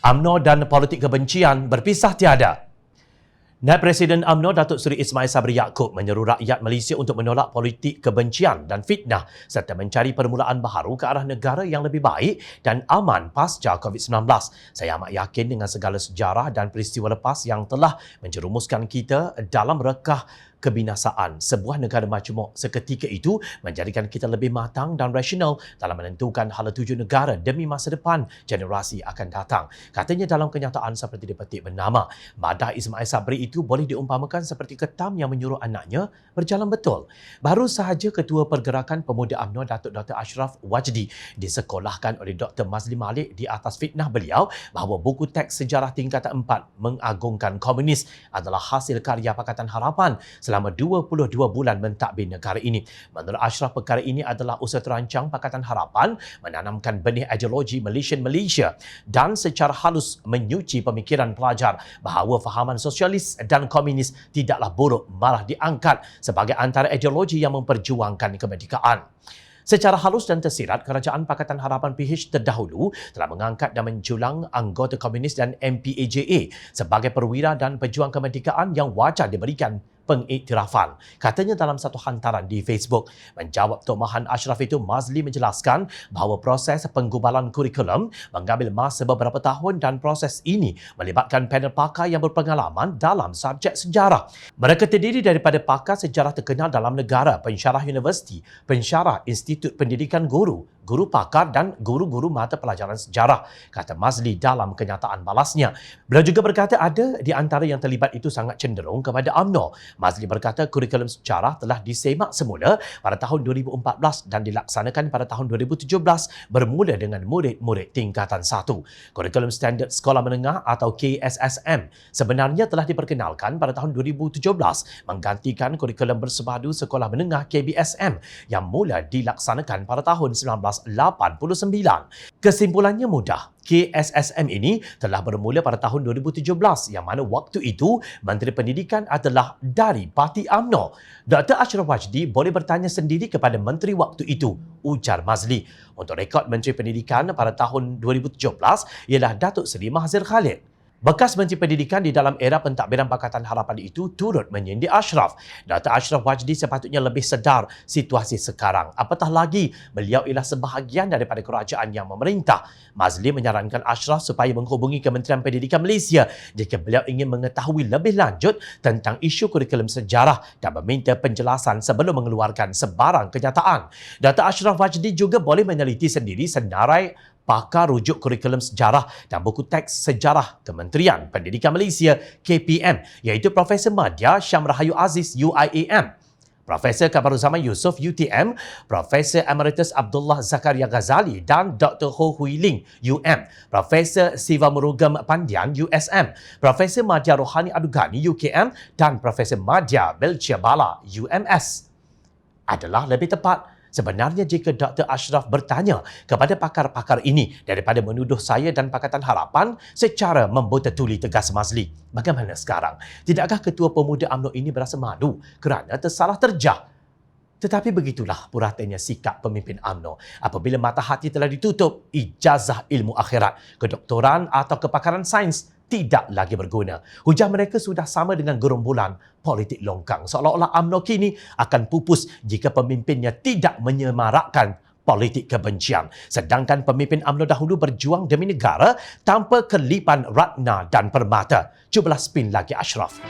UMNO dan politik kebencian berpisah tiada. Naib Presiden UMNO Datuk Seri Ismail Sabri Yaakob menyeru rakyat Malaysia untuk menolak politik kebencian dan fitnah serta mencari permulaan baharu ke arah negara yang lebih baik dan aman pasca COVID-19. Saya amat yakin dengan segala sejarah dan peristiwa lepas yang telah menjerumuskan kita dalam rekah kebinasaan. Sebuah negara majmuk seketika itu menjadikan kita lebih matang dan rasional dalam menentukan hala tuju negara demi masa depan generasi akan datang. Katanya dalam kenyataan seperti dipetik bernama, madah Ismail Sabri itu boleh diumpamakan seperti ketam yang menyuruh anaknya berjalan betul. Baru sahaja Ketua Pergerakan Pemuda UMNO Datuk Dr. Ashraf Wajdi disekolahkan oleh Dr. Mazli Malik di atas fitnah beliau bahawa buku teks sejarah tingkatan 4 mengagungkan komunis adalah hasil karya Pakatan Harapan selama 22 bulan mentadbir negara ini. Menurut Ashraf, perkara ini adalah usaha terancang Pakatan Harapan menanamkan benih ideologi Malaysia dan secara halus menyuci pemikiran pelajar bahawa fahaman sosialis dan komunis tidaklah buruk, malah diangkat sebagai antara ideologi yang memperjuangkan kemerdekaan. Secara halus dan tersirat, Kerajaan Pakatan Harapan PH terdahulu telah mengangkat dan menjulang anggota komunis dan MPAJA sebagai perwira dan pejuang kemerdekaan yang wajar diberikan pengiktirafan. Katanya dalam satu hantaran di Facebook. Menjawab tomahan Ashraf itu, Mazli menjelaskan bahawa proses penggubalan kurikulum mengambil masa beberapa tahun dan proses ini melibatkan panel pakar yang berpengalaman dalam subjek sejarah. Mereka terdiri daripada pakar sejarah terkenal dalam negara, pensyarah universiti, pensyarah Institut Pendidikan Guru, guru pakar dan guru-guru mata pelajaran sejarah, kata Mazli dalam kenyataan balasnya. Beliau juga berkata ada di antara yang terlibat itu sangat cenderung kepada UMNO. Mazli berkata kurikulum sejarah telah disemak semula pada tahun 2014 dan dilaksanakan pada tahun 2017 bermula dengan murid-murid tingkatan 1. Kurikulum Standard Sekolah Menengah atau KSSM sebenarnya telah diperkenalkan pada tahun 2017 menggantikan kurikulum bersepadu Sekolah Menengah KBSM yang mula dilaksanakan pada tahun 1989. Kesimpulannya mudah. KSSM ini telah bermula pada tahun 2017 yang mana waktu itu Menteri Pendidikan adalah dari Parti UMNO. Dr. Ashraf Wajdi boleh bertanya sendiri kepada Menteri waktu itu, ujar Mazli. Untuk rekod Menteri Pendidikan pada tahun 2017 ialah Datuk Seri Mahathir Khalid. Bekas Menteri Pendidikan di dalam era pentadbiran Pakatan Harapan itu turut menyindir Ashraf. Dr. Ashraf Wajdi sepatutnya lebih sedar situasi sekarang. Apatah lagi, beliau ialah sebahagian daripada kerajaan yang memerintah. Mazli menyarankan Ashraf supaya menghubungi Kementerian Pendidikan Malaysia jika beliau ingin mengetahui lebih lanjut tentang isu kurikulum sejarah dan meminta penjelasan sebelum mengeluarkan sebarang kenyataan. Dr. Ashraf Wajdi juga boleh meneliti sendiri senarai pakar rujuk kurikulum sejarah dan buku teks sejarah Kementerian Pendidikan Malaysia KPM iaitu Profesor Madya Syam Rahayu Aziz UIAM, Profesor Kamaruzzaman Yusof UTM, Profesor Emeritus Abdullah Zakaria Ghazali dan Dr. Ho Hui Ling UM, Profesor Siva Murugam Pandian USM, Profesor Madya Rohani Adugani UKM dan Profesor Madya Belcia Bala UMS. Adalah lebih tepat sebenarnya jika Dr. Ashraf bertanya kepada pakar-pakar ini daripada menuduh saya dan Pakatan Harapan secara membotatuli, tegas Mazli. Bagaimana sekarang? Tidakkah Ketua Pemuda UMNO ini berasa malu kerana tersalah terjah? Tetapi begitulah puratanya sikap pemimpin UMNO. Apabila mata hati telah ditutup, ijazah ilmu akhirat, kedoktoran atau kepakaran sains tidak lagi berguna. Hujah mereka sudah sama dengan gerombolan politik longkang. Seolah-olah UMNO kini akan pupus jika pemimpinnya tidak menyemarakkan politik kebencian. Sedangkan pemimpin UMNO dahulu berjuang demi negara tanpa kelipan ratna dan permata. Cubalah spin lagi Ashraf.